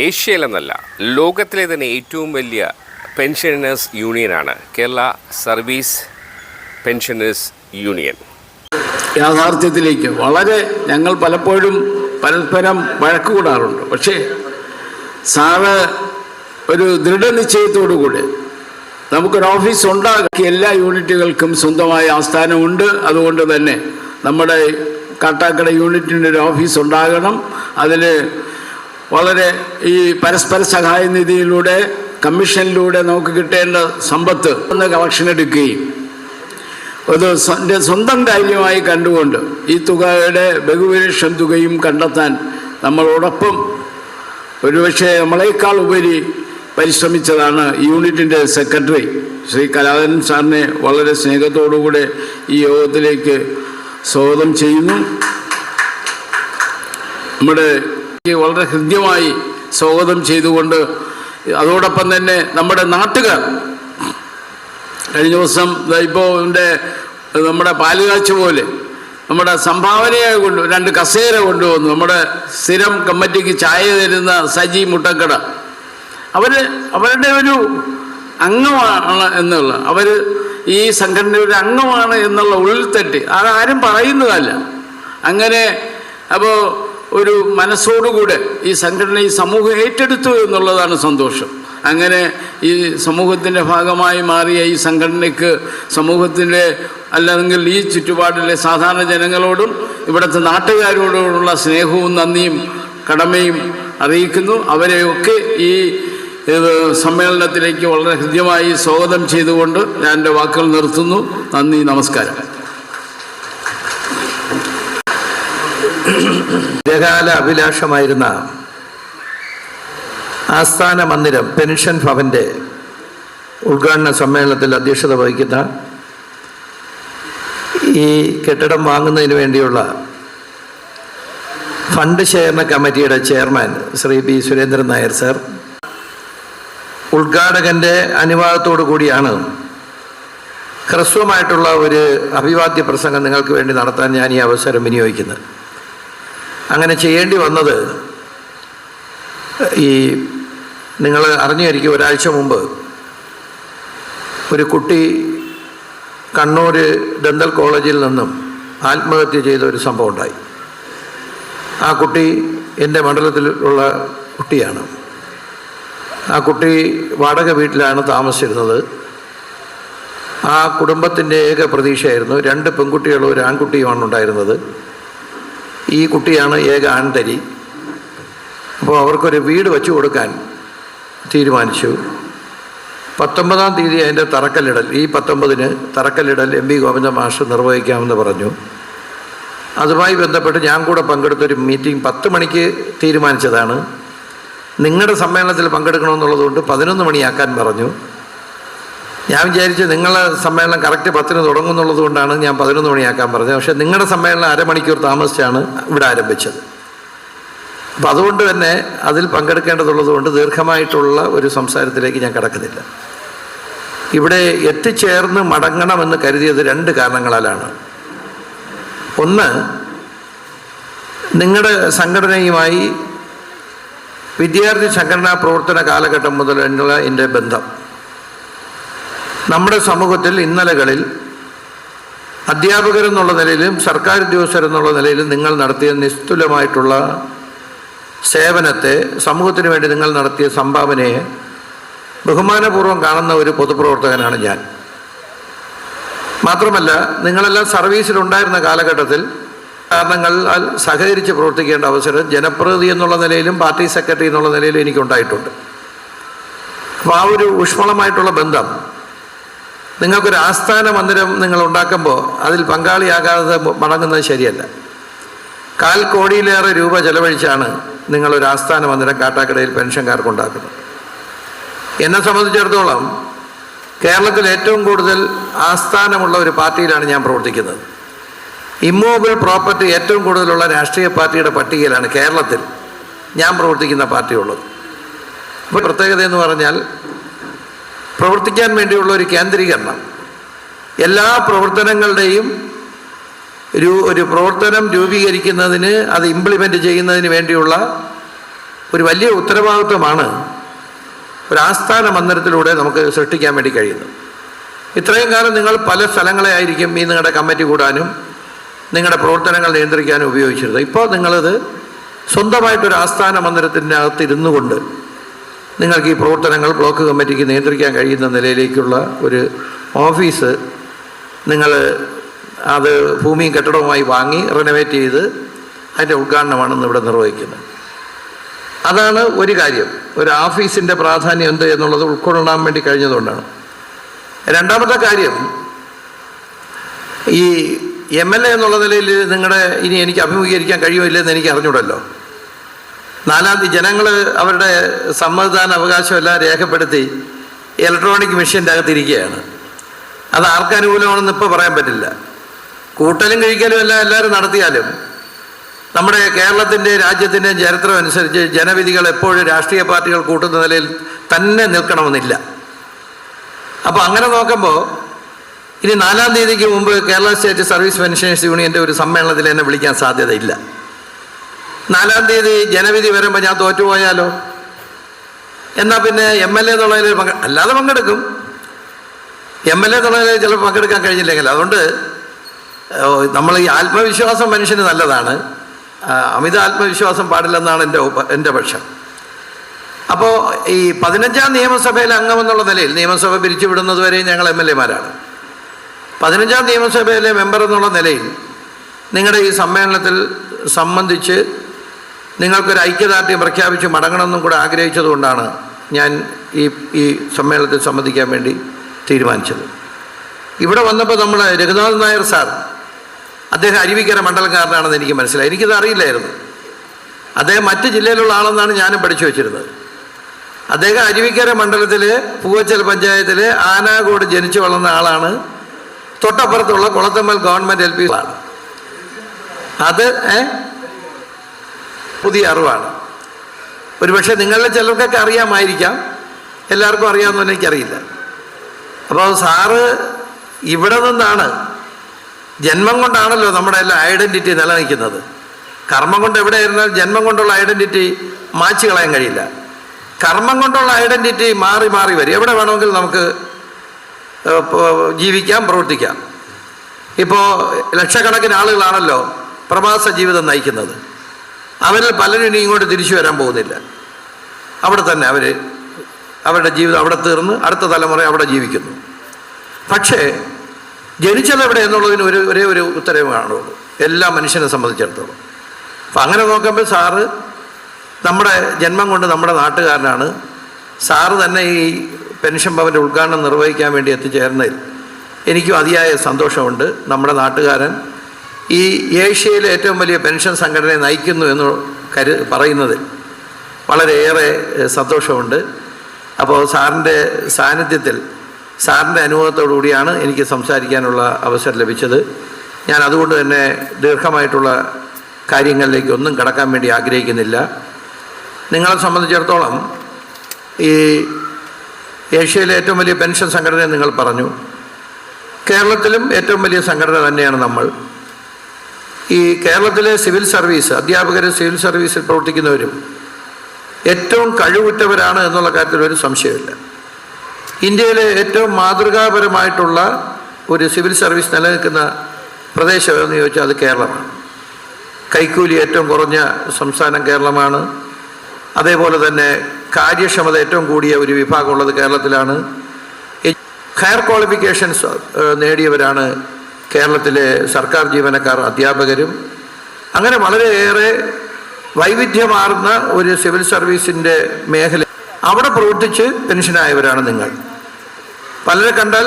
ഏഷ്യയിലെന്നല്ല ലോകത്തിലെ തന്നെ ഏറ്റവും വലിയ പെൻഷനേഴ്സ് യൂണിയനാണ് കേരള സർവീസ് പെൻഷനേഴ്സ് യൂണിയൻ. യാഥാർത്ഥ്യത്തിലേക്ക് വളരെ ഞങ്ങൾ പലപ്പോഴും പരസ്പരം വഴക്ക് കൂടാറുണ്ട്. പക്ഷേ സാറ് ഒരു ദൃഢനിശ്ചയത്തോടു കൂടി നമുക്കൊരു ഓഫീസ് ഉണ്ടാക്കി എല്ലാ യൂണിറ്റുകൾക്കും സ്വന്തമായ ആസ്ഥാനമുണ്ട്. അതുകൊണ്ട് തന്നെ നമ്മുടെ കാട്ടാക്കട യൂണിറ്റിൻ്റെ ഒരു ഓഫീസ് ഉണ്ടാകണം. അതിൽ വളരെ ഈ പരസ്പര സഹായ നിധിയിലൂടെ കമ്മീഷനിലൂടെ നമുക്ക് കിട്ടേണ്ട സമ്പത്ത് ഒന്ന് കളക്ഷൻ എടുക്കുകയും അത് സ്വന്തം കാര്യമായി കണ്ടുകൊണ്ട് ഈ തുകയുടെ ബഹുഭൂരിപക്ഷം തുകയും കണ്ടെത്താൻ നമ്മളോടൊപ്പം ഒരുപക്ഷെ നമ്മളെക്കാൾ ഉപരി പരിശ്രമിച്ചതാണ് യൂണിറ്റിൻ്റെ സെക്രട്ടറി ശ്രീ കലാധരൻ സാറിനെ വളരെ സ്നേഹത്തോടുകൂടെ ഈ യോഗത്തിലേക്ക് സ്വാഗതം ചെയ്യുന്നു. നമ്മുടെ വളരെ ഹൃദ്യമായി സ്വാഗതം ചെയ്തുകൊണ്ട് അതോടൊപ്പം തന്നെ നമ്മുടെ നാട്ടുകാർ കഴിഞ്ഞ ദിവസം ഇപ്പോൾ നമ്മുടെ പാലുകാച്ച് പോലെ നമ്മുടെ സംഭാവനയെ കൊണ്ട് 2 കസേര കൊണ്ടുവന്നു. നമ്മുടെ സ്ഥിരം കമ്മിറ്റിക്ക് ചായ തരുന്ന സജി മുട്ടക്കട അവരുടെ ഒരു അംഗമാണ് എന്നുള്ള അവർ ഈ സംഘടനയുടെ ഒരു അംഗമാണ് എന്നുള്ള ഉള്ളിൽ തട്ടി അതാരും പറയുന്നതല്ല. അങ്ങനെ അപ്പോൾ ഒരു മനസ്സോടുകൂടെ ഈ സംഘടന ഈ സമൂഹം ഏറ്റെടുത്തു എന്നുള്ളതാണ് സന്തോഷം. അങ്ങനെ ഈ സമൂഹത്തിൻ്റെ ഭാഗമായി മാറിയ ഈ സംഘടനയ്ക്ക് സമൂഹത്തിൻ്റെ അല്ലെങ്കിൽ ഈ ചുറ്റുപാടിലെ സാധാരണ ജനങ്ങളോടും ഇവിടുത്തെ നാട്ടുകാരോടുള്ള സ്നേഹവും നന്ദിയും കടമയും അറിയിക്കുന്നു. അവരെയൊക്കെ ഈ സമ്മേളനത്തിലേക്ക് വളരെ ഹൃദ്യമായി സ്വാഗതം ചെയ്തുകൊണ്ട് ഞാൻ എൻ്റെ വാക്കുകൾ നിർത്തുന്നു. നന്ദി, നമസ്കാരം. ദീർഘകാല അഭിലാഷമായിരുന്ന ആസ്ഥാന മന്ദിരം പെൻഷൻ ഭവൻ്റെ ഉദ്ഘാടന സമ്മേളനത്തിൽ അധ്യക്ഷത വഹിക്കുന്ന ഈ കെട്ടിടം വാങ്ങുന്നതിന് വേണ്ടിയുള്ള ഫണ്ട് ശേഖരണ കമ്മിറ്റിയുടെ chairman Shri P Surendran Nair sir, ഉദ്ഘാടകൻ്റെ അനുവാദത്തോടു കൂടിയാണ് ഹ്രസ്വമായിട്ടുള്ള ഒരു അഭിവാദ്യ പ്രസംഗം നിങ്ങൾക്ക് വേണ്ടി നടത്താൻ ഞാൻ ഈ അവസരം വിനിയോഗിക്കുന്നത്. അങ്ങനെ ചെയ്യേണ്ടി വന്നത് ഈ നിങ്ങൾ അറിഞ്ഞായിരിക്കും, ഒരാഴ്ച മുമ്പ് ഒരു കുട്ടി കണ്ണൂർ ഡെന്തൽ കോളേജിൽ നിന്നും ആത്മഹത്യ ചെയ്ത ഒരു സംഭവം ഉണ്ടായി. ആ കുട്ടി എൻ്റെ മണ്ഡലത്തിലുള്ള കുട്ടിയാണ്. ആ കുട്ടി വാടക വീട്ടിലാണ് താമസിച്ചിരുന്നത്. ആ കുടുംബത്തിൻ്റെ ഏക പ്രതീക്ഷയായിരുന്നു 2 പെൺകുട്ടികളും 1 ആൺകുട്ടിയുമാണ് ഉണ്ടായിരുന്നത്. ഈ കുട്ടിയാണ് ഏക ആൺതരി. അപ്പോൾ അവർക്കൊരു വീട് വെച്ചു കൊടുക്കാൻ തീരുമാനിച്ചു. 19-ാം തീയതി അതിൻ്റെ തറക്കല്ലിടൽ, ഈ 19-ന് തറക്കല്ലിടൽ MP ഗോവിന്ദ മാഷ് നിർവഹിക്കാമെന്ന് പറഞ്ഞു. അതുമായി ബന്ധപ്പെട്ട് ഞാൻ കൂടെ പങ്കെടുത്തൊരു മീറ്റിംഗ് 10 മണിക്ക് തീരുമാനിച്ചതാണ്. നിങ്ങളുടെ സമ്മേളനത്തിൽ പങ്കെടുക്കണമെന്നുള്ളതുകൊണ്ട് 11 മണിയാക്കാൻ പറഞ്ഞു. ഞാൻ വിചാരിച്ച് നിങ്ങളുടെ സമ്മേളനം കറക്റ്റ് 10-ന് തുടങ്ങുന്നുള്ളത് കൊണ്ടാണ് ഞാൻ 11 മണിയാക്കാൻ പറഞ്ഞത്. പക്ഷേ നിങ്ങളുടെ സമ്മേളനം അരമണിക്കൂർ താമസിച്ചാണ് ഇവിടെ ആരംഭിച്ചത്. അപ്പം അതുകൊണ്ട് തന്നെ അതിൽ പങ്കെടുക്കേണ്ടതുള്ളത് കൊണ്ട് ദീർഘമായിട്ടുള്ള ഒരു സംസാരത്തിലേക്ക് ഞാൻ കടക്കുന്നില്ല. ഇവിടെ എത്തിച്ചേർന്ന് മടങ്ങണമെന്ന് കരുതിയത് 2 കാരണങ്ങളാലാണ്. ഒന്ന്, നിങ്ങളുടെ സംഘടനയുമായി വിദ്യാർത്ഥി സംഘടനാ പ്രവർത്തന കാലഘട്ടം മുതലുള്ള എൻ്റെ ബന്ധം. നമ്മുടെ സമൂഹത്തിൽ ഇന്നലകളിൽ അധ്യാപകരെന്നുള്ള നിലയിലും സർക്കാർ ഉദ്യോഗസ്ഥരെന്നുള്ള നിലയിലും നിങ്ങൾ നടത്തിയ നിസ്തുലമായിട്ടുള്ള സേവനത്തെ, സമൂഹത്തിന് വേണ്ടി നിങ്ങൾ നടത്തിയ സംഭാവനയെ ബഹുമാനപൂർവ്വം കാണുന്ന ഒരു പൊതുപ്രവർത്തകനാണ് ഞാൻ. മാത്രമല്ല, നിങ്ങളെല്ലാം സർവീസിലുണ്ടായിരുന്ന കാലഘട്ടത്തിൽ കാരണങ്ങളാൽ സഹകരിച്ച് പ്രവർത്തിക്കേണ്ട അവസരം ജനപ്രതിനിധി എന്നുള്ള നിലയിലും പാർട്ടി സെക്രട്ടറി എന്നുള്ള നിലയിലും എനിക്കുണ്ടായിട്ടുണ്ട്. അപ്പോൾ ആ ഒരു ഊഷ്മളമായിട്ടുള്ള ബന്ധം, നിങ്ങൾക്കൊരു ആസ്ഥാന മന്ദിരം നിങ്ങൾ ഉണ്ടാക്കുമ്പോൾ അതിൽ പങ്കാളിയാകാതെ മടങ്ങുന്നത് ശരിയല്ല. 1/4 കോടിയിലേറെ രൂപ ചെലവഴിച്ചാണ് നിങ്ങളൊരു ആസ്ഥാന മന്ദിരം കാട്ടാക്കടയിൽ പെൻഷൻകാർക്ക് ഉണ്ടാക്കുന്നത്. എന്നെ സംബന്ധിച്ചിടത്തോളം കേരളത്തിൽ ഏറ്റവും കൂടുതൽ ആസ്ഥാനമുള്ള ഒരു പാർട്ടിയിലാണ് ഞാൻ പ്രവർത്തിക്കുന്നത്. ഇമ്മൂവബിൾ പ്രോപ്പർട്ടി ഏറ്റവും കൂടുതലുള്ള രാഷ്ട്രീയ പാർട്ടിയുടെ പട്ടികയിലാണ് കേരളത്തിൽ ഞാൻ പ്രവർത്തിക്കുന്ന പാർട്ടിയുള്ളത്. അപ്പോൾ പ്രത്യേകത എന്ന് പറഞ്ഞാൽ പ്രവർത്തിക്കാൻ വേണ്ടിയുള്ള ഒരു കേന്ദ്രീകരണം, എല്ലാ പ്രവർത്തനങ്ങളുടെയും ഒരു പ്രവർത്തനം രൂപീകരിക്കുന്നതിന്, അത് ഇംപ്ലിമെൻ്റ് ചെയ്യുന്നതിന് വേണ്ടിയുള്ള ഒരു വലിയ ഉത്തരവാദിത്വമാണ് ഒരു ആസ്ഥാന മന്ദിരത്തിലൂടെ നമുക്ക് സൃഷ്ടിക്കാൻ വേണ്ടി കഴിയുന്നത്. ഇത്രയും കാലം നിങ്ങൾ പല സ്ഥലങ്ങളെ ആയിരിക്കും ഈ നിങ്ങളുടെ കമ്മിറ്റി കൂടാനും നിങ്ങളുടെ പ്രവർത്തനങ്ങൾ നിയന്ത്രിക്കാനും ഉപയോഗിച്ചിരുന്നത്. ഇപ്പോൾ നിങ്ങളത് സ്വന്തമായിട്ടൊരു ആസ്ഥാന മന്ദിരത്തിൻ്റെ അകത്ത് ഇരുന്നു കൊണ്ട് നിങ്ങൾക്ക് ഈ പ്രവർത്തനങ്ങൾ ബ്ലോക്ക് കമ്മിറ്റിക്ക് നിയന്ത്രിക്കാൻ കഴിയുന്ന നിലയിലേക്കുള്ള ഒരു ഓഫീസ് നിങ്ങൾ അത് ഭൂമിയും കെട്ടിടവുമായി വാങ്ങി റിനോവേറ്റ് ചെയ്ത് അതിൻ്റെ ഉദ്ഘാടനമാണ് ഇന്ന് ഇവിടെ നിർവഹിക്കുന്നത്. അതാണ് ഒരു കാര്യം. ഒരു ഓഫീസിൻ്റെ പ്രാധാന്യം എന്ത് എന്നുള്ളത് ഉൾക്കൊള്ളാൻ വേണ്ടി കഴിഞ്ഞതുകൊണ്ടാണ്. രണ്ടാമത്തെ കാര്യം, ഈ MLA എന്നുള്ള നിലയിൽ നിങ്ങളുടെ ഇനി എനിക്ക് അഭിമുഖീകരിക്കാൻ കഴിയുമില്ലെന്ന് എനിക്ക് അറിഞ്ഞൂടല്ലോ. 4-ാം തീയതി ജനങ്ങൾ അവരുടെ സമ്മതിദാന അവകാശമെല്ലാം രേഖപ്പെടുത്തി ഇലക്ട്രോണിക് മെഷീൻ്റെ അകത്തിരിക്കുകയാണ്. അത് ആർക്കനുകൂലമാണെന്ന് ഇപ്പോൾ പറയാൻ പറ്റില്ല. കൂട്ടലും കഴിക്കലും എല്ലാം എല്ലാവരും നടത്തിയാലും നമ്മുടെ കേരളത്തിൻ്റെ രാജ്യത്തിൻ്റെയും ചരിത്രം അനുസരിച്ച് ജനവിധികൾ എപ്പോഴും രാഷ്ട്രീയ പാർട്ടികൾ കൂട്ടുന്ന നിലയിൽ തന്നെ നിൽക്കണമെന്നില്ല. അപ്പോൾ അങ്ങനെ നോക്കുമ്പോൾ ഇനി 4-ാം തീയതിക്ക് മുമ്പ് കേരള സ്റ്റേറ്റ് സർവീസ് പെൻഷനേഴ്സ് യൂണിയൻ്റെ ഒരു സമ്മേളനത്തിൽ എന്നെ വിളിക്കാൻ സാധ്യതയില്ല. 4-ാം തീയതി ജനവിധി വരുമ്പോൾ ഞാൻ തോറ്റുപോയാലോ? എന്നാൽ പിന്നെ MLA എന്നുള്ളതിൽ അല്ലാതെ പങ്കെടുക്കും. MLA എന്നുള്ളതിൽ ചിലപ്പോൾ പങ്കെടുക്കാൻ കഴിഞ്ഞില്ലെങ്കിൽ. അതുകൊണ്ട് നമ്മൾ ഈ ആത്മവിശ്വാസം മനുഷ്യന് നല്ലതാണ്, അമിത ആത്മവിശ്വാസം പാടില്ലെന്നാണ് എൻ്റെ പക്ഷം. അപ്പോൾ ഈ 15-ാം നിയമസഭയിലെ അംഗമെന്നുള്ള നിലയിൽ, നിയമസഭ പിരിച്ചുവിടുന്നതുവരെയും ഞങ്ങൾ MLA-മാരാണ്. 15-ാം നിയമസഭയിലെ മെമ്പർ എന്നുള്ള നിലയിൽ നിങ്ങളുടെ ഈ സമ്മേളനത്തിൽ സംബന്ധിച്ച് നിങ്ങൾക്കൊരു ഐക്യദാർഢ്യം പ്രഖ്യാപിച്ച് മടങ്ങണമെന്നും കൂടെ ആഗ്രഹിച്ചതുകൊണ്ടാണ് ഞാൻ ഈ സമ്മേളനത്തിൽ സംബന്ധിക്കാൻ വേണ്ടി തീരുമാനിച്ചത്. ഇവിടെ വന്നപ്പോൾ നമ്മൾ രഘുനാഥ് നായർ സാർ, അദ്ദേഹം അരുവിക്കര മണ്ഡലക്കാരനാണെന്ന് എനിക്ക് മനസ്സിലായി. എനിക്കിത് അറിയില്ലായിരുന്നു. അദ്ദേഹം മറ്റ് ജില്ലയിലുള്ള ആളെന്നാണ് ഞാനും പഠിച്ചു വച്ചിരുന്നത്. അദ്ദേഹം അരുവിക്കര മണ്ഡലത്തിൽ പൂവച്ചൽ പഞ്ചായത്തിൽ ആനാകോട് ജനിച്ചു വളർന്ന ആളാണ്. തൊട്ടപ്പുറത്തുള്ള കുളത്തമ്മൽ ഗവൺമെൻറ് LP ആണ്. അത് പുതിയ അറിവാണ്. ഒരുപക്ഷെ നിങ്ങളിൽ ചിലർക്കൊക്കെ അറിയാമായിരിക്കാം, എല്ലാവർക്കും അറിയാമെന്ന് എനിക്കറിയില്ല. അപ്പോൾ സാറ് ഇവിടെ നിന്നാണ്, ജന്മം കൊണ്ടാണല്ലോ നമ്മുടെ എല്ലാ ഐഡൻറ്റിറ്റി നിലനിൽക്കുന്നത്. കർമ്മം കൊണ്ട് എവിടെയായിരുന്നാലും ജന്മം കൊണ്ടുള്ള ഐഡൻറ്റിറ്റി മായ്ച്ചു കളയാൻ കഴിയില്ല. കർമ്മം കൊണ്ടുള്ള ഐഡൻറ്റിറ്റി മാറി മാറി വരും. എവിടെ വേണമെങ്കിലും നമുക്ക് ജീവിക്കാം, പ്രവർത്തിക്കാം. ഇപ്പോൾ ലക്ഷക്കണക്കിന് ആളുകളാണല്ലോ പ്രവാസ ജീവിതം നയിക്കുന്നത്. അവരിൽ പലരും ഇനി ഇങ്ങോട്ട് തിരിച്ചു വരാൻ പോകുന്നില്ല. അവിടെ തന്നെ അവരുടെ ജീവിതം അവിടെ തീർന്ന് അടുത്ത തലമുറ അവിടെ ജീവിക്കുന്നു. പക്ഷേ ജനിച്ചത് എവിടെ എന്നുള്ളതിന് ഒരേ ഒരു ഉത്തരവ് കാണുള്ളൂ എല്ലാ മനുഷ്യനെ സംബന്ധിച്ചിടത്തോളം. അപ്പം അങ്ങനെ നോക്കുമ്പോൾ സാറ് നമ്മുടെ ജന്മം കൊണ്ട് നമ്മുടെ നാട്ടുകാരനാണ്. സാറ് തന്നെ ഈ പെൻഷൻ ഭവൻ്റെ ഉദ്ഘാടനം നിർവഹിക്കാൻ വേണ്ടി എത്തിച്ചേർന്നതിൽ എനിക്കും അതിയായ സന്തോഷമുണ്ട്. നമ്മുടെ നാട്ടുകാരൻ ഈ ഏഷ്യയിലെ ഏറ്റവും വലിയ പെൻഷൻ സംഘടനയെ നയിക്കുന്നു എന്ന് പറയുന്നതിൽ വളരെയേറെ സന്തോഷമുണ്ട്. അപ്പോൾ സാറിൻ്റെ സാന്നിധ്യത്തിൽ, സാറിൻ്റെ അനുഭവത്തോടു കൂടിയാണ് എനിക്ക് സംസാരിക്കാനുള്ള അവസരം ലഭിച്ചത്. ഞാൻ അതുകൊണ്ട് തന്നെ ദീർഘമായിട്ടുള്ള കാര്യങ്ങളിലേക്ക് ഒന്നും കടക്കാൻ വേണ്ടി ആഗ്രഹിക്കുന്നില്ല. നിങ്ങളെ സംബന്ധിച്ചിടത്തോളം ഈ ഏഷ്യയിലെ ഏറ്റവും വലിയ പെൻഷൻ സംഘടന നിങ്ങൾ പറഞ്ഞു. കേരളത്തിലും ഏറ്റവും വലിയ സംഘടന തന്നെയാണ് നമ്മൾ. ഈ കേരളത്തിലെ സിവിൽ സർവീസ്, അധ്യാപകർ സിവിൽ സർവീസിൽ പ്രവർത്തിക്കുന്നവരും ഏറ്റവും കഴിവുറ്റവരാണ് എന്നുള്ള കാര്യത്തിൽ ഒരു സംശയമില്ല. ഇന്ത്യയിലെ ഏറ്റവും മാതൃകാപരമായിട്ടുള്ള ഒരു സിവിൽ സർവീസ് നിലനിൽക്കുന്ന പ്രദേശം എന്ന് ചോദിച്ചാൽ അത് കേരളമാണ്. കൈക്കൂലി ഏറ്റവും കുറഞ്ഞ സംസ്ഥാനം കേരളമാണ്. അതേപോലെ തന്നെ കാര്യക്ഷമത ഏറ്റവും കൂടിയ ഒരു വിഭാഗമുള്ളത് കേരളത്തിലാണ്. ഹയർ ക്വാളിഫിക്കേഷൻസ് നേടിയവരാണ് കേരളത്തിലെ സർക്കാർ ജീവനക്കാർ, അധ്യാപകരും. അങ്ങനെ വളരെയേറെ വൈവിധ്യമാർന്ന ഒരു സിവിൽ സർവീസിൻ്റെ മേഖല അവിടെ പ്രവർത്തിച്ച് പെൻഷനായവരാണ് നിങ്ങൾ. പലരെ കണ്ടാൽ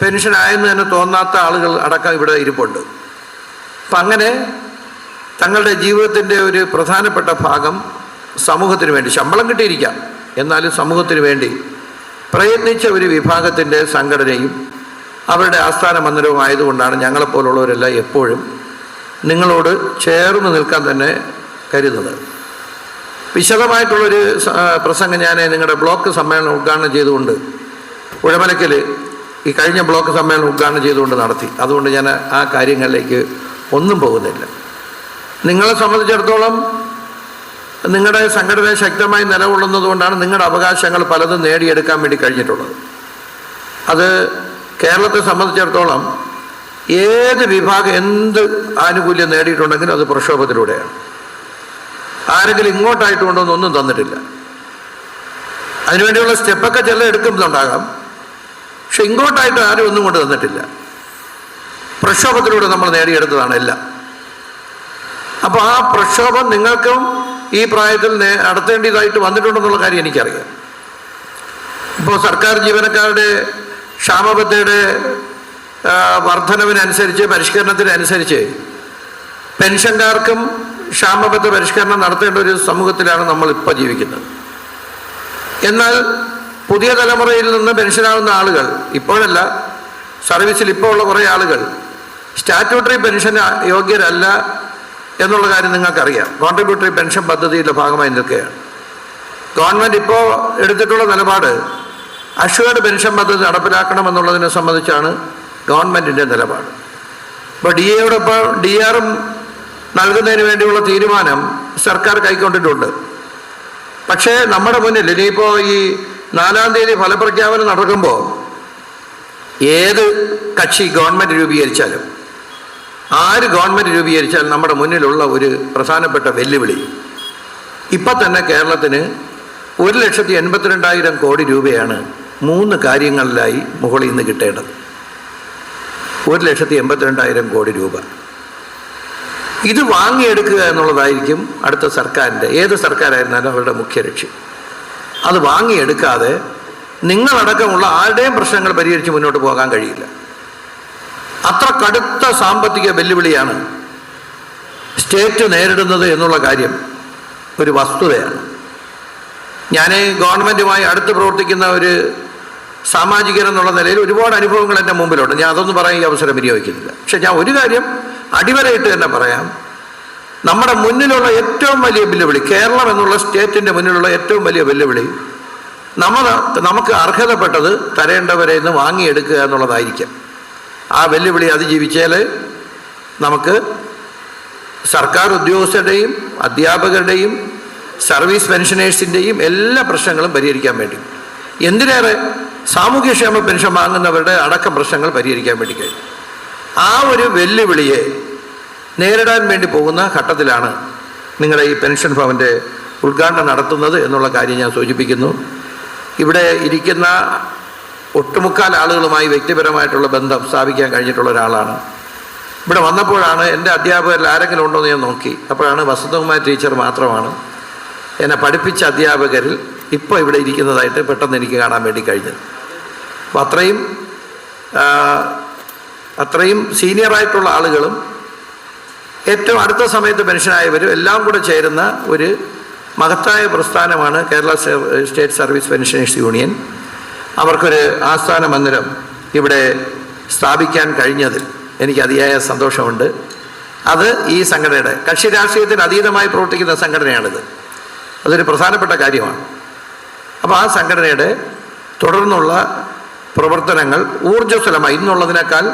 പെൻഷനായെന്ന് തന്നെ തോന്നാത്ത ആളുകൾ അടക്കം ഇവിടെ ഇരിപ്പുണ്ട്. അപ്പം അങ്ങനെ തങ്ങളുടെ ജീവിതത്തിൻ്റെ ഒരു പ്രധാനപ്പെട്ട ഭാഗം സമൂഹത്തിന് വേണ്ടി, ശമ്പളം കിട്ടിയിരിക്കാം എന്നാലും സമൂഹത്തിന് വേണ്ടി പ്രയത്നിച്ച ഒരു വിഭാഗത്തിൻ്റെ സംഘടനയും അവരുടെ ആസ്ഥാന മന്ദിരവും ആയതുകൊണ്ടാണ് ഞങ്ങളെപ്പോലുള്ളവരെല്ലാം എപ്പോഴും നിങ്ങളോട് ചേർന്ന് നിൽക്കാൻ തന്നെ കരുതുന്നത്. വിശദമായിട്ടുള്ളൊരു പ്രസംഗം ഞാൻ നിങ്ങളുടെ ബ്ലോക്ക് സമ്മേളനം ഉദ്ഘാടനം ചെയ്തുകൊണ്ട് ഉഴമലക്കൽ ഈ കഴിഞ്ഞ ബ്ലോക്ക് സമ്മേളനം ഉദ്ഘാടനം ചെയ്തുകൊണ്ട് നടത്തി. അതുകൊണ്ട് ഞാൻ ആ കാര്യങ്ങളിലേക്ക് ഒന്നും പോകുന്നില്ല. നിങ്ങളെ സംബന്ധിച്ചിടത്തോളം നിങ്ങളുടെ സംഘടന ശക്തമായി നിലകൊള്ളുന്നതുകൊണ്ടാണ് നിങ്ങളുടെ അവകാശങ്ങൾ പലതും നേടിയെടുക്കാൻ വേണ്ടി കഴിഞ്ഞിട്ടുള്ളത്. അത് കേരളത്തെ സംബന്ധിച്ചിടത്തോളം ഏത് വിഭാഗം എന്ത് ആനുകൂല്യം നേടിയിട്ടുണ്ടെങ്കിലും അത് പ്രക്ഷോഭത്തിലൂടെയാണ്. ആരെങ്കിലും ഇങ്ങോട്ടായിട്ട് കൊണ്ടൊന്നും തന്നിട്ടില്ല. അതിനുവേണ്ടിയുള്ള സ്റ്റെപ്പൊക്കെ ചില എടുക്കുന്നുണ്ടാകാം, പക്ഷെ ഇങ്ങോട്ടായിട്ട് ആരും ഒന്നും കൊണ്ട് തന്നിട്ടില്ല. പ്രക്ഷോഭത്തിലൂടെ നമ്മൾ നേടിയെടുത്തതാണ് എല്ലാം. അപ്പോൾ ആ പ്രക്ഷോഭം നിങ്ങൾക്കും ഈ പ്രായത്തിൽ നടത്തേണ്ടതായിട്ട് വന്നിട്ടുണ്ടെന്നുള്ള കാര്യം എനിക്കറിയാം. ഇപ്പോൾ സർക്കാർ ജീവനക്കാരുടെ ക്ഷാമബത്തയുടെ വർധനവിനനുസരിച്ച്, പരിഷ്കരണത്തിനനുസരിച്ച് പെൻഷൻകാർക്കും ക്ഷാമബത്ത പരിഷ്കരണം നടത്തേണ്ട ഒരു സമൂഹത്തിലാണ് നമ്മളിപ്പോൾ ജീവിക്കുന്നത്. എന്നാൽ പുതിയ തലമുറയിൽ നിന്ന് പെൻഷനാകുന്ന ആളുകൾ, ഇപ്പോഴല്ല, സർവീസിൽ ഇപ്പോൾ ഉള്ള കുറേ ആളുകൾ സ്റ്റാറ്റ്യൂട്ടറി പെൻഷൻ യോഗ്യരല്ല എന്നുള്ള കാര്യം നിങ്ങൾക്കറിയാം. കോൺട്രിബ്യൂട്ടറി പെൻഷൻ പദ്ധതിയുടെ ഭാഗമായി നിൽക്കുകയാണ്. ഗവൺമെൻറ് ഇപ്പോൾ എടുത്തിട്ടുള്ള നിലപാട് അഷ്വേർഡ് പെൻഷൻ പദ്ധതി നടപ്പിലാക്കണമെന്നുള്ളതിനെ സംബന്ധിച്ചാണ് ഗവൺമെൻറ്റിൻ്റെ നിലപാട്. ഇപ്പോൾ DAയോടൊപ്പം DRും നൽകുന്നതിന് വേണ്ടിയുള്ള തീരുമാനം സർക്കാർ കൈക്കൊണ്ടിട്ടുണ്ട്. പക്ഷേ നമ്മുടെ മുന്നിൽ ഇനിയിപ്പോൾ ഈ 4-ാം തീയതി ഫലപ്രഖ്യാപനം നടക്കുമ്പോൾ ഏത് കക്ഷി ഗവൺമെൻറ് രൂപീകരിച്ചാലും, ആര് ഗവൺമെൻറ് രൂപീകരിച്ചാലും നമ്മുടെ മുന്നിലുള്ള ഒരു പ്രധാനപ്പെട്ട വെല്ലുവിളി, ഇപ്പം തന്നെ കേരളത്തിന് 1,82,000 കോടി രൂപയാണ് 3 കാര്യങ്ങളിലായി മുകളിൽ നിന്ന് കിട്ടേണ്ടത്. 1,82,000 കോടി രൂപ ഇത് വാങ്ങിയെടുക്കുക എന്നുള്ളതായിരിക്കും അടുത്ത സർക്കാരിൻ്റെ, ഏത് സർക്കാരായിരുന്നാലും അവരുടെ മുഖ്യ ലക്ഷ്യം. അത് വാങ്ങിയെടുക്കാതെ നിങ്ങളടക്കമുള്ള ആരുടെയും പ്രശ്നങ്ങൾ പരിഹരിച്ച് മുന്നോട്ട് പോകാൻ കഴിയില്ല. അത്ര കടുത്ത സാമ്പത്തിക വെല്ലുവിളിയാണ് സ്റ്റേറ്റ് നേരിടുന്നത് എന്നുള്ള കാര്യം ഒരു വസ്തുതയാണ്. ഞാൻ ഗവൺമെൻറ്റുമായി അടുത്ത് പ്രവർത്തിക്കുന്ന ഒരു സാമാജികൻ എന്നുള്ള നിലയിൽ ഒരുപാട് അനുഭവങ്ങൾ എൻ്റെ മുമ്പിലുണ്ട്. ഞാൻ അതൊന്നും പറയാൻ ഈ അവസരം വിനിയോഗിക്കുന്നില്ല. പക്ഷെ ഞാൻ ഒരു കാര്യം അടിവരയിട്ട് തന്നെ പറയാം. നമ്മുടെ മുന്നിലുള്ള ഏറ്റവും വലിയ വെല്ലുവിളി, കേരളം എന്നുള്ള സ്റ്റേറ്റിൻ്റെ മുന്നിലുള്ള ഏറ്റവും വലിയ വെല്ലുവിളി, നമുക്ക് അർഹതപ്പെട്ടത് തരേണ്ടവരെ നിന്ന് വാങ്ങിയെടുക്കുക എന്നുള്ളതായിരിക്കും. ആ വെല്ലുവിളി അതിജീവിച്ചാൽ നമുക്ക് സർക്കാർ ഉദ്യോഗസ്ഥരുടെയും അധ്യാപകരുടെയും സർവീസ് പെൻഷനേഴ്സിൻ്റെയും എല്ലാ പ്രശ്നങ്ങളും പരിഹരിക്കാൻ വേണ്ടി, എന്തിനേറെ സാമൂഹ്യക്ഷേമ പെൻഷൻ വാങ്ങുന്നവരുടെ അടക്കം പ്രശ്നങ്ങൾ പരിഹരിക്കാൻ വേണ്ടി കഴിയും. ആ ഒരു വെല്ലുവിളിയെ നേരിടാൻ വേണ്ടി പോകുന്ന ഘട്ടത്തിലാണ് നിങ്ങളുടെ ഈ പെൻഷൻ ഭവൻ്റെ ഉദ്ഘാടനം നടത്തുന്നത് എന്നുള്ള കാര്യം ഞാൻ സൂചിപ്പിക്കുന്നു. ഇവിടെ ഇരിക്കുന്ന ഒട്ടുമുക്കാൽ ആളുകളുമായി വ്യക്തിപരമായിട്ടുള്ള ബന്ധം സ്ഥാപിക്കാൻ കഴിഞ്ഞിട്ടുള്ള ഒരാളാണ്. ഇവിടെ വന്നപ്പോഴാണ് എൻ്റെ അധ്യാപകരിൽ ആരെങ്കിലും ഉണ്ടോ എന്ന് ഞാൻ നോക്കി. അപ്പോഴാണ് വസന്തകുമാരി ടീച്ചർ മാത്രമാണ് എന്നെ പഠിപ്പിച്ച അധ്യാപകരിൽ ഇപ്പോൾ ഇവിടെ ഇരിക്കുന്നതായിട്ട് പെട്ടെന്ന് എനിക്ക് കാണാൻ വേണ്ടി കഴിഞ്ഞത്. അപ്പോൾ അത്രയും സീനിയറായിട്ടുള്ള ആളുകളും ഏറ്റവും അടുത്ത സമയത്ത് പെൻഷനായവരും എല്ലാം കൂടെ ചേരുന്ന ഒരു മഹത്തായ പ്രസ്ഥാനമാണ് Kerala state service pensioners union. അവർക്കൊരു ആസ്ഥാന മന്ദിരം ഇവിടെ സ്ഥാപിക്കാൻ കഴിഞ്ഞതിൽ എനിക്ക് അതിയായ സന്തോഷമുണ്ട്. അത് ഈ സംഘടനയുടെ, കക്ഷി രാഷ്ട്രീയത്തിന് അതീതമായി പ്രവർത്തിക്കുന്ന സംഘടനയാണിത്. അതൊരു പ്രധാനപ്പെട്ട കാര്യമാണ്. അപ്പോൾ ആ സംഘടനയുടെ തുടർന്നുള്ള പ്രവർത്തനങ്ങൾ ഊർജ്ജസ്വലമായി ഇന്നുള്ളതിനേക്കാൾ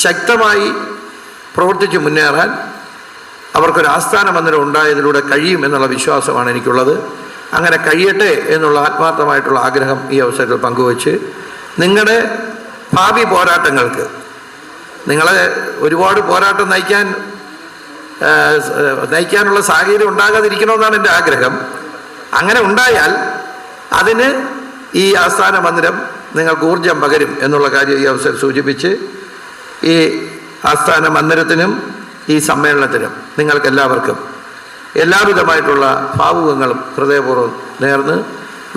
ശക്തമായി പ്രവർത്തിച്ച് മുന്നേറാൻ അവർക്കൊരു ആസ്ഥാന മന്ദിരം ഉണ്ടായതിലൂടെ കഴിയും എന്നുള്ള വിശ്വാസമാണ് എനിക്കുള്ളത്. അങ്ങനെ കഴിയട്ടെ എന്നുള്ള ആത്മാർത്ഥമായിട്ടുള്ള ആഗ്രഹം ഈ അവസരത്തിൽ പങ്കുവച്ച് നിങ്ങളുടെ ഭാവി പോരാട്ടങ്ങൾക്ക്, നിങ്ങളെ ഒരുപാട് പോരാട്ടം നയിക്കാനുള്ള സാഹചര്യം ഉണ്ടാകാതിരിക്കണമെന്നാണ് എൻ്റെ ആഗ്രഹം. അങ്ങനെ ഉണ്ടായാൽ അതിന് ഈ ആസ്ഥാന മന്ദിരം നിങ്ങൾക്ക് ഊർജം പകരും എന്നുള്ള കാര്യം ഈ അവസരം സൂചിപ്പിച്ച് ഈ ആസ്ഥാന മന്ദിരത്തിനും ഈ സമ്മേളനത്തിനും നിങ്ങൾക്കെല്ലാവർക്കും എല്ലാവിധമായിട്ടുള്ള ഭാവുകങ്ങളും ഹൃദയപൂർവ്വം നേർന്ന്,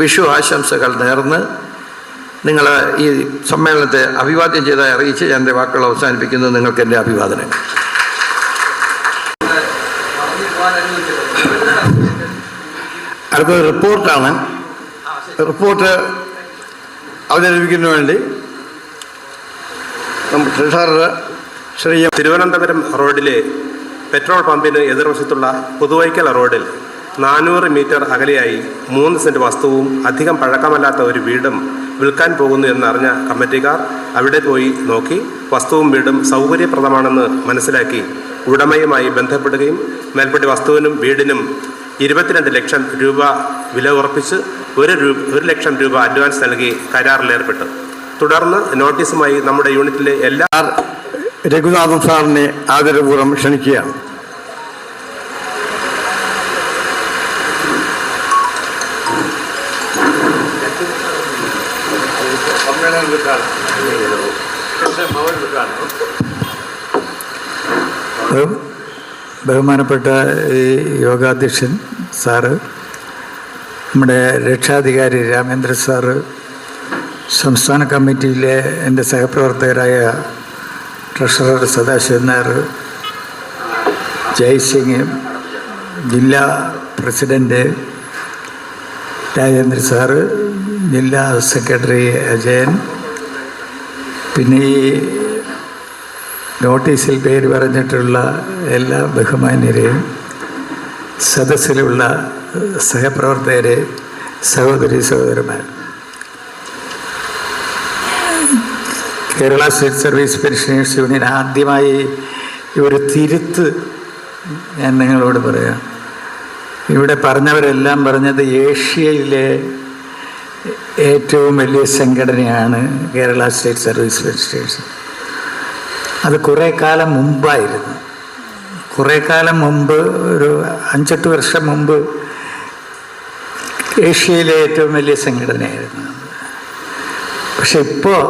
വിഷു ആശംസകൾ നേർന്ന് നിങ്ങൾ ഈ സമ്മേളനത്തെ അഭിവാദ്യം ചെയ്തായി അറിയിച്ച് ഞാൻ എൻ്റെ വാക്കുകൾ അവസാനിപ്പിക്കുന്നു. നിങ്ങൾക്ക് എൻ്റെ അഭിവാദനങ്ങൾ. അടുത്തത് റിപ്പോർട്ടാണ്. റിപ്പോർട്ട് അവതരിപ്പിക്കുന്നതിന് വേണ്ടി ട്രഷറർ ശ്രീ തിരുവനന്തപുരം റോഡിലെ പെട്രോൾ പമ്പിന് എതിർവശത്തുള്ള പുതുവൈക്കൽ റോഡിൽ 400 മീറ്റർ അകലെയായി 3 സെൻറ്റ് വസ്തുവും അധികം പഴക്കമല്ലാത്ത ഒരു വീടും വിൽക്കാൻ പോകുന്നു എന്നറിഞ്ഞ കമ്മിറ്റിക്കാർ അവിടെ പോയി നോക്കി വസ്തുവും വീടും സൗകര്യപ്രദമാണെന്ന് മനസ്സിലാക്കി ഉടമയുമായി ബന്ധപ്പെടുകയും മേൽപ്പടി വസ്തുവിനും വീടിനും 22 ലക്ഷം രൂപ വില ഉറപ്പിച്ച് 1 ലക്ഷം രൂപ അഡ്വാൻസ് നൽകി കരാറിലേർപ്പെട്ടു. തുടർന്ന് നോട്ടീസുമായി നമ്മുടെ യൂണിറ്റിലെ എല്ലാ രഘുനാഥൻ സാറിനെ ആദരപൂർവ്വം ക്ഷണിക്കുകയാണ്. ബഹുമാനപ്പെട്ട ഈ യോഗാധ്യക്ഷൻ സാറ്, നമ്മുടെ രക്ഷാധികാരി രാമേന്ദ്ര സാറ്, സംസ്ഥാന കമ്മിറ്റിയിലെ എൻ്റെ സഹപ്രവർത്തകരായ ട്രഷറർ സദാശിവൻ നായർ, ജയ്സിംഗ്, ജില്ലാ പ്രസിഡൻറ്റ് രാജേന്ദ്ര സാറ്, ജില്ലാ സെക്രട്ടറി അജയൻ, പിന്നെ ഈ നോട്ടീസിൽ പേര് പറഞ്ഞിട്ടുള്ള എല്ലാ ബഹുമാന്യരെയും, സദസ്സിലുള്ള സഹപ്രവർത്തകരെ, സഹോദരി സഹോദരന്മാർ, Kerala state service pensioners union ആദ്യമായി ഒരു തിരുത്ത് ഞാൻ നിങ്ങളോട് പറയാം. ഇവിടെ പറഞ്ഞവരെല്ലാം പറഞ്ഞത് ഏഷ്യയിലെ ഏറ്റവും വലിയ സംഘടനയാണ് കേരള സ്റ്റേറ്റ് സർവീസ് പെൻഷനേഴ്സ്. അത് കുറേ കാലം മുമ്പായിരുന്നു. കുറേ കാലം മുമ്പ്, ഒരു 5-8 വർഷം മുമ്പ് ഏഷ്യയിലെ ഏറ്റവും വലിയ സംഘടനയായിരുന്നു. പക്ഷെ ഇപ്പോൾ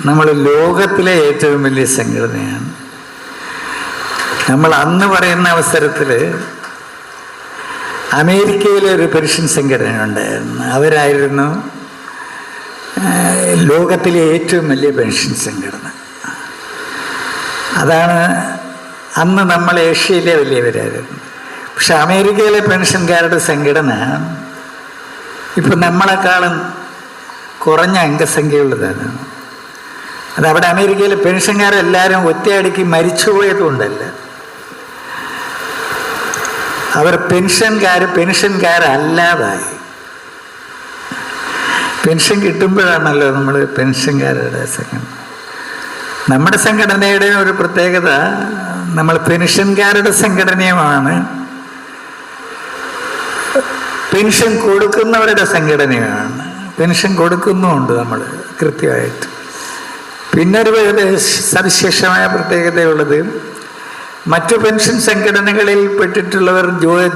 നമ്മൾ ലോകത്തിലെ ഏറ്റവും വലിയ സംഘടനയാണ്. നമ്മൾ അന്ന് പറയുന്ന അവസരത്തിൽ അമേരിക്കയിലെ ഒരു പെൻഷൻ സംഘടന ഉണ്ടായിരുന്നു. അവരായിരുന്നു ലോകത്തിലെ ഏറ്റവും വലിയ പെൻഷൻ സംഘടന. അതാണ് അന്ന് നമ്മൾ ഏഷ്യയിലെ വലിയവരായിരുന്നു. പക്ഷെ അമേരിക്കയിലെ പെൻഷൻകാരുടെ സംഘടന ഇപ്പം നമ്മളെക്കാളും കുറഞ്ഞ അംഗസംഖ്യയുള്ളതാണ്. അതവിടെ അമേരിക്കയിലെ പെൻഷൻകാരെല്ലാവരും ഒറ്റയടിക്ക് മരിച്ചുപോയതുകൊണ്ടല്ല, അവർ പെൻഷൻകാരല്ലാതായി. പെൻഷൻ കിട്ടുമ്പോഴാണല്ലോ നമ്മൾ പെൻഷൻകാരുടെ സംഘടന. നമ്മുടെ സംഘടനയുടെ ഒരു പ്രത്യേകത, നമ്മൾ പെൻഷൻകാരുടെ സംഘടനയുമാണ്, പെൻഷൻ കൊടുക്കുന്നവരുടെ സംഘടനയാണ്. പെൻഷൻ കൊടുക്കുന്നുമുണ്ട് നമ്മൾ കൃത്യമായിട്ട്. പിന്നെ ഒരു സവിശേഷമായ പ്രത്യേകതയുള്ളത്, മറ്റു പെൻഷൻ സംഘടനകളിൽ പെട്ടിട്ടുള്ളവർ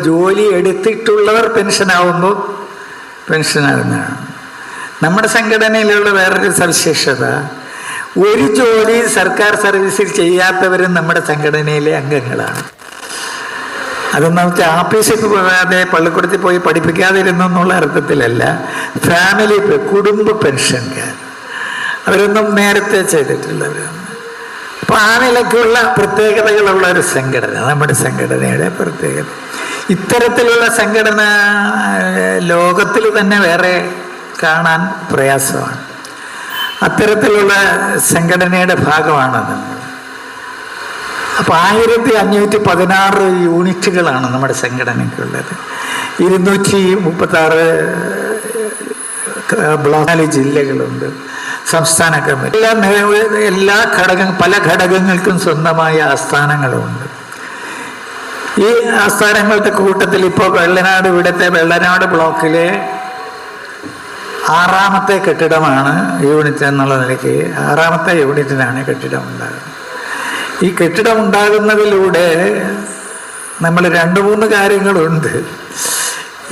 ജോലി എടുത്തിട്ടുള്ളവർ പെൻഷനാവുമ്പോൾ പെൻഷനാകുന്നതാണ്. നമ്മുടെ സംഘടനയിലുള്ള വേറൊരു സവിശേഷത, ഒരു ജോലി സർക്കാർ സർവീസിൽ ചെയ്യാത്തവരും നമ്മുടെ സംഘടനയിലെ അംഗങ്ങളാണ്. അതൊന്നും വെച്ചാൽ ആഫീസിൽ പോകാതെ പള്ളിക്കൂടത്തിൽ പോയി പഠിപ്പിക്കാതിരുന്നു എന്നുള്ള അർത്ഥത്തിലല്ല. ഫാമിലി കുടുംബ പെൻഷൻകാർ അവരൊന്നും നേരത്തെ ചെയ്തിട്ടുള്ളവരാണ്. അപ്പോൾ ആ നിലയ്ക്കുള്ള പ്രത്യേകതകളുള്ള ഒരു സംഘടന നമ്മുടെ സംഘടനയുടെ പ്രത്യേകത. ഇത്തരത്തിലുള്ള സംഘടന ലോകത്തിൽ തന്നെ വേറെ കാണാൻ പ്രയാസമാണ്. അത്തരത്തിലുള്ള സംഘടനയുടെ ഭാഗമാണ് നമ്മൾ. അപ്പോൾ 1516 യൂണിറ്റുകളാണ് നമ്മുടെ സംഘടനയ്ക്കുള്ളത്. 236 4 ജില്ലകളുണ്ട്. സംസ്ഥാന കമ്മിറ്റി എല്ലാ പല ഘടകങ്ങൾക്കും സ്വന്തമായ ആസ്ഥാനങ്ങളുമുണ്ട്. ഈ ആസ്ഥാനങ്ങളുടെ കൂട്ടത്തിൽ ഇപ്പോൾ ഇവിടുത്തെ വെള്ളനാട് ബ്ലോക്കിലെ 6ാമത്തെ കെട്ടിടമാണ് യൂണിറ്റ് എന്നുള്ള നിലയ്ക്ക്. 6ാമത്തെ യൂണിറ്റിനാണ് കെട്ടിടം ഉണ്ടാകുന്നത്. ഈ കെട്ടിടം ഉണ്ടാകുന്നതിലൂടെ നമ്മൾ 2-3 കാര്യങ്ങളുണ്ട്.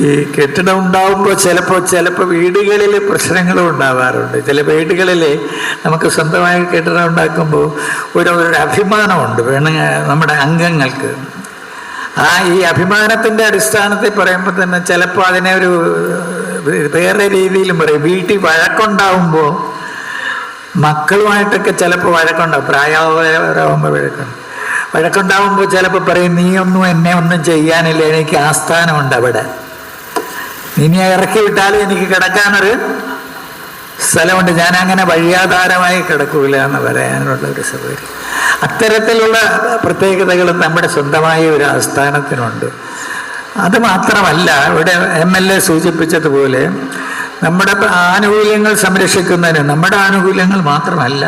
ഈ കെട്ടിടം ഉണ്ടാകുമ്പോൾ ചിലപ്പോൾ വീടുകളിൽ പ്രശ്നങ്ങളും ഉണ്ടാവാറുണ്ട്. ചില വീടുകളിൽ നമുക്ക് സ്വന്തമായി കെട്ടിടം ഉണ്ടാക്കുമ്പോൾ ഒരു അഭിമാനമുണ്ട് നമ്മുടെ അംഗങ്ങൾക്ക്. ഈ അഭിമാനത്തിൻ്റെ അടിസ്ഥാനത്തിൽ പറയുമ്പോൾ തന്നെ ചിലപ്പോൾ അതിനെ ഒരു വേറെ രീതിയിലും പറയും. വീട്ടിൽ വഴക്കുണ്ടാവുമ്പോൾ മക്കളുമായിട്ടൊക്കെ ചിലപ്പോൾ വഴക്കുണ്ടാവും. പ്രായമാകുമ്പോൾ വഴക്കുണ്ടാവുമ്പോൾ ചിലപ്പോൾ പറയും, നീയൊന്നും എന്നെ ഒന്നും ചെയ്യാനില്ല, എനിക്ക് ആസ്ഥാനമുണ്ട് അവിടെ, ഇനി ഇറക്കി വിട്ടാലും എനിക്ക് കിടക്കാനൊരു സ്ഥലമുണ്ട്, ഞാൻ അങ്ങനെ വഴിയാധാരമായി കിടക്കൂല എന്ന് പറയാനുള്ള ഒരു സൗകര്യം. അത്തരത്തിലുള്ള പ്രത്യേകതകൾ നമ്മുടെ സ്വന്തമായ ഒരു ആസ്ഥാനത്തിനുണ്ട്. അത് മാത്രമല്ല, ഇവിടെ MLA സൂചിപ്പിച്ചതുപോലെ നമ്മുടെ ആനുകൂല്യങ്ങൾ സംരക്ഷിക്കുന്നതിന്, നമ്മുടെ ആനുകൂല്യങ്ങൾ മാത്രമല്ല,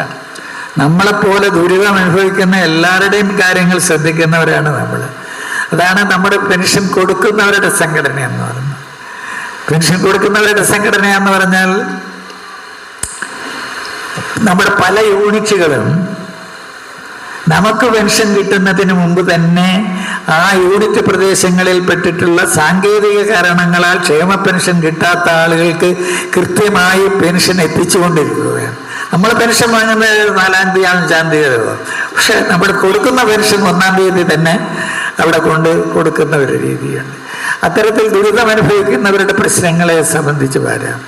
നമ്മളെപ്പോലെ ദുരിതം അനുഭവിക്കുന്ന എല്ലാവരുടെയും കാര്യങ്ങൾ ശ്രദ്ധിക്കുന്നവരാണ് നമ്മൾ. അതാണ് നമ്മുടെ പെൻഷൻ കൊടുക്കുന്നവരുടെ സംഘടന എന്ന് പറയുന്നത്. പെൻഷൻ കൊടുക്കുന്നവരുടെ സംഘടന എന്ന് പറഞ്ഞാൽ നമ്മുടെ പല യൂണിറ്റുകളും നമുക്ക് പെൻഷൻ കിട്ടുന്നതിന് മുമ്പ് തന്നെ ആ യൂണിറ്റ് പ്രദേശങ്ങളിൽ പെട്ടിട്ടുള്ള സാങ്കേതിക കാരണങ്ങളാൽ ക്ഷേമ പെൻഷൻ കിട്ടാത്ത ആളുകൾക്ക് കൃത്യമായി പെൻഷൻ എത്തിച്ചുകൊണ്ടിരിക്കുകയാണ്. നമ്മൾ പെൻഷൻ വാങ്ങുന്നത് 4-ാം തീയതി 5-ാം തീയതി, പക്ഷെ നമ്മൾ കൊടുക്കുന്ന പെൻഷൻ 1-ാം തീയതി തന്നെ അവിടെ കൊടുക്കുന്ന ഒരു രീതിയുണ്ട്. അത്തരത്തിൽ ദുരിതം അനുഭവിക്കുന്നവരുടെ പ്രശ്നങ്ങളെ സംബന്ധിച്ച് വരാം.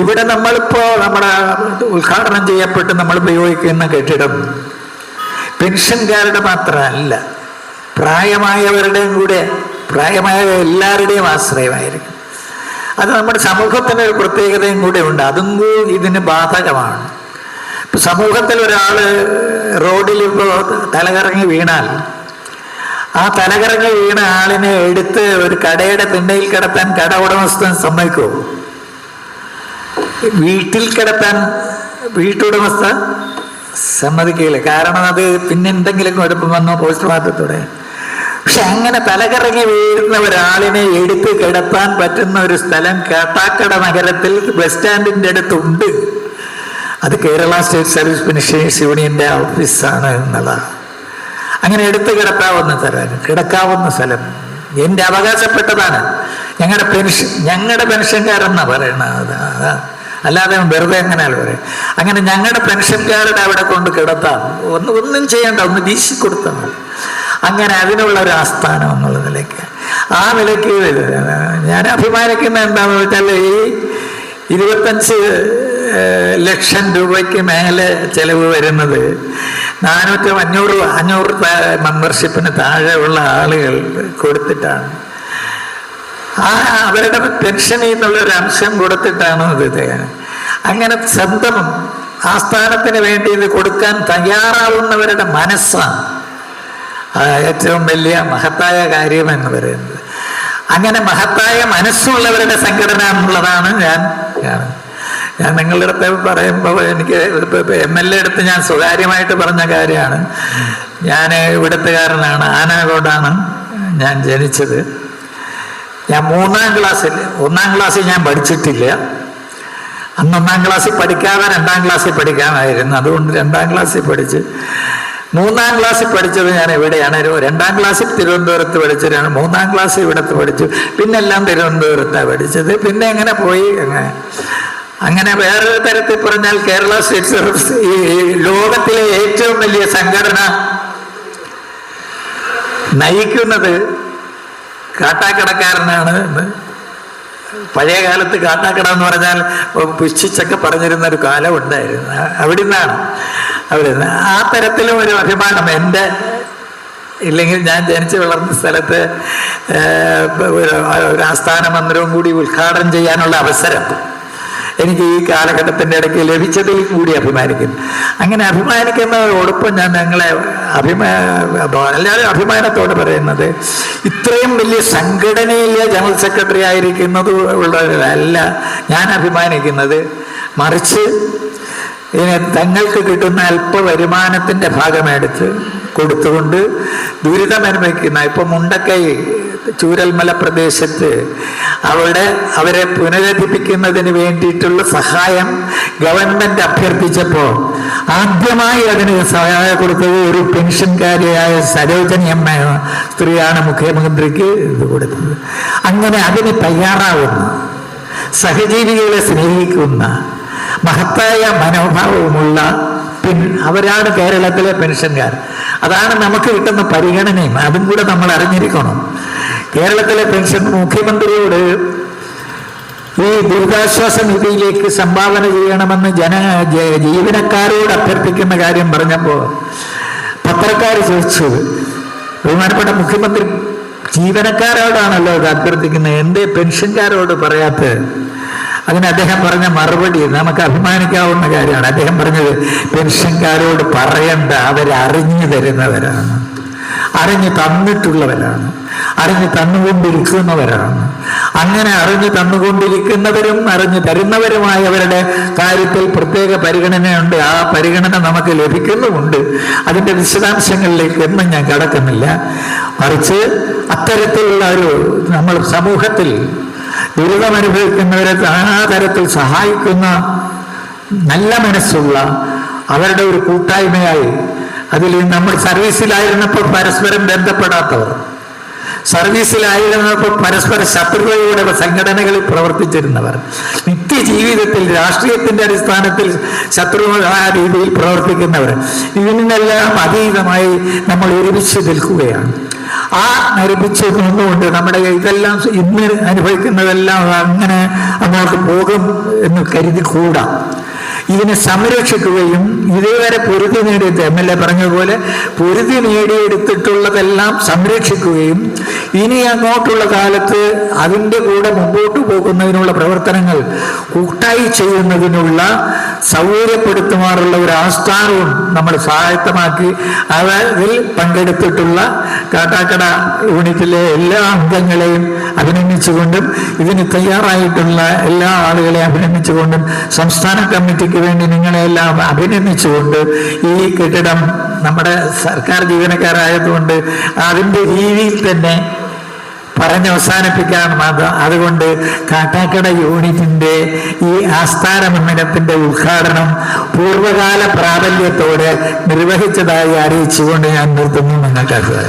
ഇവിടെ നമ്മളിപ്പോൾ നമ്മുടെ ഉദ്ഘാടനം ചെയ്യപ്പെട്ട് നമ്മൾ ഉപയോഗിക്കുന്ന കെട്ടിടം പെൻഷൻകാരുടെ മാത്രമല്ല, പ്രായമായവരുടെയും കൂടെ, പ്രായമായ എല്ലാവരുടെയും ആശ്രയമായിരിക്കും. അത് നമ്മുടെ സമൂഹത്തിന് ഒരു പ്രത്യേകതയും കൂടെ ഉണ്ട്, അതും കൂടി ഇതിന് ബാധകമാണ്. ഇപ്പം സമൂഹത്തിൽ ഒരാൾ റോഡിൽ ഇപ്പോൾ തലകറങ്ങി വീണാൽ ആ തലകറങ്ങി വീണ ആളിനെ എടുത്ത് ഒരു കടയുടെ തിണ്ണയിൽ കിടത്താൻ കട ഉടമസ്ഥൻ സമ്മതിക്കുമോ? വീട്ടിൽ കിടത്താൻ വീട്ടുടമസ്ഥ സമ്മതിക്കില്ല. കാരണം അത് പിന്നെ എന്തെങ്കിലും കുഴപ്പം വന്നോ പോസ്റ്റ്മോർട്ടത്തോടെ. പക്ഷെ അങ്ങനെ തലകറങ്ങി വീഴുന്ന ഒരാളിനെ എടുത്ത് കിടത്താൻ പറ്റുന്ന ഒരു സ്ഥലം കാട്ടാക്കട നഗരത്തിൽ ബസ് സ്റ്റാൻഡിൻ്റെ അടുത്തുണ്ട്. അത് കേരള സ്റ്റേറ്റ് സർവീസ് പെൻഷനേഴ്സ് യൂണിയൻ്റെ ഓഫീസാണ് എന്നുള്ളതാണ്. അങ്ങനെ എടുത്ത് കിടക്കാവുന്ന സ്ഥലം എൻ്റെ അവകാശപ്പെട്ടതാണ്. ഞങ്ങളുടെ പെൻഷൻകാരെന്നാണ് പറയണത്, അല്ലാതെ വെറുതെ എങ്ങനെയാണ് പറയും. അങ്ങനെ ഞങ്ങളുടെ പെൻഷൻകാരുടെ അവിടെ കൊണ്ട് കിടത്താം, ഒന്നും ചെയ്യണ്ട, ഒന്ന് വീശി കൊടുത്താൽ മതി. അങ്ങനെ അതിനുള്ള ഒരു ആസ്ഥാനം എന്നുള്ള നിലയ്ക്ക്, ആ നിലയ്ക്ക് ഞാൻ അഭിമാനിക്കുന്ന എന്താണെന്ന് വെച്ചാൽ ഈ 25 ലക്ഷം രൂപയ്ക്ക് മേലെ ചെലവ് വരുന്നത് 400-500 മെമ്പർഷിപ്പിന് താഴെയുള്ള ആളുകൾ കൊടുത്തിട്ടാണ്. അവരുടെ പെൻഷനിൽ നിന്നുള്ളൊരു അംശം കൊടുത്തിട്ടാണ് ഇത്. അങ്ങനെ സ്വന്തം ആസ്ഥാനത്തിന് വേണ്ടി ഇത് കൊടുക്കാൻ തയ്യാറാവുന്നവരുടെ മനസ്സാണ് ഏറ്റവും വലിയ മഹത്തായ കാര്യം എന്ന് പറയുന്നത്. അങ്ങനെ മഹത്തായ മനസ്സുള്ളവരുടെ സംഘടന എന്നുള്ളതാണ് ഞാൻ നിങ്ങളുടെ അടുത്ത് പറയുമ്പോൾ എനിക്ക് MLA അടുത്ത് ഞാൻ സ്വകാര്യമായിട്ട് പറഞ്ഞ കാര്യമാണ്. ഞാൻ ഇവിടുത്തുകാരനാണ്, ആനാകോടാണ് ഞാൻ ജനിച്ചത്. ഞാൻ 1-ാം ക്ലാസ്സിൽ ഞാൻ പഠിച്ചിട്ടില്ല. അന്ന് 1-ാം ക്ലാസ്സിൽ പഠിക്കാതെ 2-ാം ക്ലാസ്സിൽ പഠിക്കാമായിരുന്നു. അതുകൊണ്ട് 2-ാം ക്ലാസ്സിൽ പഠിച്ച് 3-ാം ക്ലാസ്സിൽ പഠിച്ചത് ഞാൻ എവിടെയാണ്? 2-ാം ക്ലാസ്സിൽ തിരുവനന്തപുരത്ത് പഠിച്ചു, 3-ാം ക്ലാസ്സിൽ ഇവിടത്ത് പഠിച്ചു, പിന്നെ എല്ലാം തിരുവനന്തപുരത്താണ് പഠിച്ചത്. പിന്നെ എങ്ങനെ പോയി അങ്ങനെ വേറൊരു തരത്തിൽ പറഞ്ഞാൽ കേരള സ്റ്റേറ്റ് സർവീസ് ഈ ലോകത്തിലെ ഏറ്റവും വലിയ സംഘടന നയിക്കുന്നത് കാട്ടാക്കടക്കാരനാണ് എന്ന് പഴയ കാലത്ത് കാട്ടാക്കട എന്ന് പറഞ്ഞാൽ പുച്ഛിച്ചൊക്കെ പറഞ്ഞിരുന്ന ഒരു കാലം ഉണ്ടായിരുന്നു. അവിടുന്നാണ് ആ തരത്തിലും ഒരു അഭിമാനം എൻ്റെ, ഇല്ലെങ്കിൽ ഞാൻ ജനിച്ചു വളർന്ന സ്ഥലത്ത് ഒരു ആസ്ഥാന മന്ദിരവും കൂടി ഉദ്ഘാടനം ചെയ്യാനുള്ള അവസരം എനിക്ക് ഈ കാലഘട്ടത്തിൻ്റെ ഇടയ്ക്ക് ലഭിച്ചതിൽ കൂടി അഭിമാനിക്കുന്നു. അങ്ങനെ അഭിമാനിക്കുന്നതോടൊപ്പം ഞാൻ ഞങ്ങളെ എല്ലാവരും അഭിമാനത്തോടെ പറയുന്നത് ഇത്രയും വലിയ സംഘടനയിലെ ജനറൽ സെക്രട്ടറി ആയിരിക്കുന്നത് ഉള്ളവരല്ല ഞാൻ അഭിമാനിക്കുന്നത്. മറിച്ച് തങ്ങൾക്ക് കിട്ടുന്ന അല്പ വരുമാനത്തിൻ്റെ ഭാഗമെടുത്ത് കൊടുത്തുകൊണ്ട് ദുരിതമനുഭവിക്കുന്ന ഇപ്പം മുണ്ടക്കൈ ചൂരൽമല പ്രദേശത്ത് അവരെ പുനരധിപ്പിക്കുന്നതിന് വേണ്ടിയിട്ടുള്ള സഹായം ഗവൺമെൻറ് അഭ്യർത്ഥിച്ചപ്പോൾ ആദ്യമായി അതിന് സഹായം കൊടുത്തത് ഒരു പെൻഷൻകാരിയായ സരോജനി അമ്മ സ്ത്രീയാണ് മുഖ്യമന്ത്രിക്ക് ഇത് കൊടുത്തത്. അങ്ങനെ അതിന് തയ്യാറാവുന്ന, സഹജീവികളെ സ്നേഹിക്കുന്ന, മഹത്തായ മനോഭാവവുമുള്ള അവരാണ് കേരളത്തിലെ പെൻഷൻകാർ. അതാണ് നമുക്ക് കിട്ടുന്ന പരിഗണനയും അതും കൂടെ നമ്മൾ അറിഞ്ഞിരിക്കണം. കേരളത്തിലെ പെൻഷൻ മുഖ്യമന്ത്രിയോട് ഈ ദുരിതാശ്വാസ നിധിയിലേക്ക് സംഭാവന ചെയ്യണമെന്ന് ജീവനക്കാരോട് അഭ്യർത്ഥിക്കുന്ന കാര്യം പറഞ്ഞപ്പോൾ പത്രക്കാർ ചോദിച്ചു, ബഹുമാനപ്പെട്ട മുഖ്യമന്ത്രി ജീവനക്കാരോടാണല്ലോ ഇത് അഭ്യർത്ഥിക്കുന്നത്, എന്തേ പെൻഷൻകാരോട് പറയാത്തത്? അതിന് അദ്ദേഹം പറഞ്ഞ മറുപടി നമുക്ക് അഭിമാനിക്കാവുന്ന കാര്യമാണ്. അദ്ദേഹം പറഞ്ഞത് പെൻഷൻകാരോട് പറയണ്ട, അവരറിഞ്ഞു തരുന്നവരാണ്. അറിഞ്ഞു തന്നിട്ടുള്ളവരാണ്, അറിഞ്ഞു തന്നുകൊണ്ടിരിക്കുന്നവരാണ്. അങ്ങനെ അറിഞ്ഞു തന്നുകൊണ്ടിരിക്കുന്നവരും അറിഞ്ഞു തരുന്നവരുമായവരുടെ കാര്യത്തിൽ പ്രത്യേക പരിഗണനയുണ്ട്. ആ പരിഗണന നമുക്ക് ലഭിക്കുന്നുമുണ്ട്. അതിൻ്റെ വിശദാംശങ്ങളിലേക്ക് എന്നും ഞാൻ കടക്കുന്നില്ല. മറിച്ച് അത്തരത്തിലുള്ള ഒരു നമ്മൾ സമൂഹത്തിൽ ദുരിതമനുഭവിക്കുന്നവരെ ആ തരത്തിൽ സഹായിക്കുന്ന നല്ല മനസ്സുള്ള അവരുടെ ഒരു കൂട്ടായ്മയായി, അതിൽ നമ്മൾ സർവീസിലായിരുന്നപ്പോൾ പരസ്പരം ബന്ധപ്പെടാത്തവർ, സർവീസിലായിരുന്നപ്പോൾ പരസ്പര ശത്രുതയോടെ സംഘടനകളിൽ പ്രവർത്തിച്ചിരുന്നവർ, നിത്യജീവിതത്തിൽ രാഷ്ട്രീയത്തിൻ്റെ അടിസ്ഥാനത്തിൽ ശത്രുവായ രീതിയിൽ പ്രവർത്തിക്കുന്നവർ, ഇതിനെല്ലാം അതീതമായി നമ്മൾ ഒരുമിച്ച് നിൽക്കുകയാണ്. ആ ഒരുമിച്ച് നിന്നുകൊണ്ട് നമ്മുടെ ഇതെല്ലാം ഇന്ന് അനുഭവിക്കുന്നതെല്ലാം അങ്ങനെ അങ്ങോട്ട് പോകും എന്ന് കരുതിക്കൂടാ. ഇതിനെ സംരക്ഷിക്കുകയും ഇതേവരെ പൊരുതി നേടിയത് MLA പറഞ്ഞതുപോലെ പൊരുതി നേടിയെടുത്തിട്ടുള്ളതെല്ലാം സംരക്ഷിക്കുകയും ഇനി അങ്ങോട്ടുള്ള കാലത്ത് അതിൻ്റെ കൂടെ മുമ്പോട്ട് പോകുന്നതിനുള്ള പ്രവർത്തനങ്ങൾ കൂട്ടായി ചെയ്യുന്നതിനുള്ള സൗകര്യപ്പെടുത്തുമാറുള്ള ഒരു ആസ്ഥാനവും നമ്മൾ സ്വായത്തമാക്കി അതിൽ പങ്കെടുത്തിട്ടുള്ള കാട്ടാക്കട യൂണിറ്റിലെ എല്ലാ അംഗങ്ങളെയും അഭിനന്ദിച്ചുകൊണ്ടും ഇതിന് തയ്യാറായിട്ടുള്ള എല്ലാ ആളുകളെയും അഭിനന്ദിച്ചുകൊണ്ടും സംസ്ഥാന കമ്മിറ്റിക്ക് വേണ്ടി നിങ്ങളെല്ലാം അഭിനന്ദിച്ചുകൊണ്ട് ഈ കെട്ടിടം നമ്മുടെ സർക്കാർ ജീവനക്കാരായതുകൊണ്ട് അതിൻ്റെ രീതിയിൽ തന്നെ പറഞ്ഞവസാനിപ്പിക്കാൻ അതുകൊണ്ട് കാട്ടാക്കട യൂണിറ്റിൻ്റെ ഈ ആസ്ഥാന മന്ദിരത്തിൻ്റെ ഉദ്ഘാടനം പൂർവ്വകാല പ്രാബല്യത്തോടെ നിർവഹിച്ചതായി അറിയിച്ചുകൊണ്ട് ഞാൻ നിർത്തുന്നു. നിങ്ങൾക്ക്